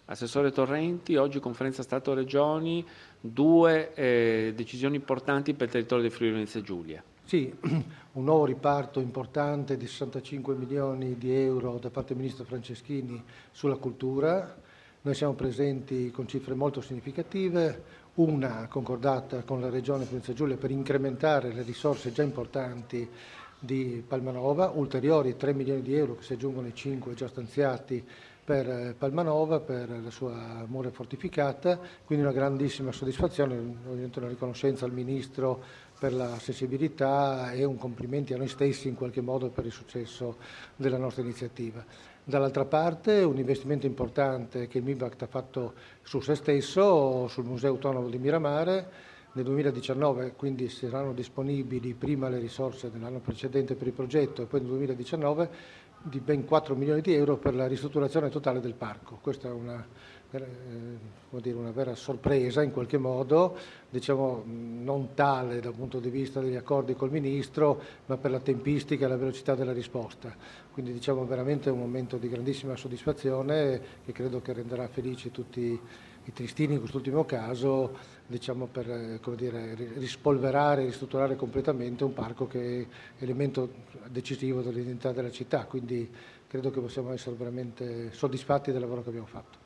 Assessore Torrenti, oggi conferenza Stato-Regioni, due decisioni importanti per il territorio del Friuli Venezia Giulia. Sì, un nuovo riparto importante di 65 milioni di euro da parte del Ministro Franceschini sulla cultura. Noi siamo presenti con cifre molto significative, una concordata con la Regione Venezia Giulia per incrementare le risorse già importanti di Palmanova, ulteriori 3 milioni di euro che si aggiungono ai 5 già stanziati per Palmanova, per la sua mura fortificata, quindi una grandissima soddisfazione, ovviamente una riconoscenza al Ministro per la sensibilità e un complimenti a noi stessi in qualche modo per il successo della nostra iniziativa. Dall'altra parte un investimento importante che il MIBACT ha fatto su se stesso, sul Museo Autonomo di Miramare. Nel 2019 quindi saranno disponibili prima le risorse dell'anno precedente per il progetto e poi nel 2019 di ben 4 milioni di euro per la ristrutturazione totale del parco. Questa è una vera sorpresa in qualche modo, diciamo non tale dal punto di vista degli accordi col Ministro, ma per la tempistica e la velocità della risposta. Quindi diciamo veramente un momento di grandissima soddisfazione che credo che renderà felici tutti i tristini in quest'ultimo caso, diciamo per rispolverare e ristrutturare completamente un parco che è elemento decisivo dell'identità della città, quindi credo che possiamo essere veramente soddisfatti del lavoro che abbiamo fatto.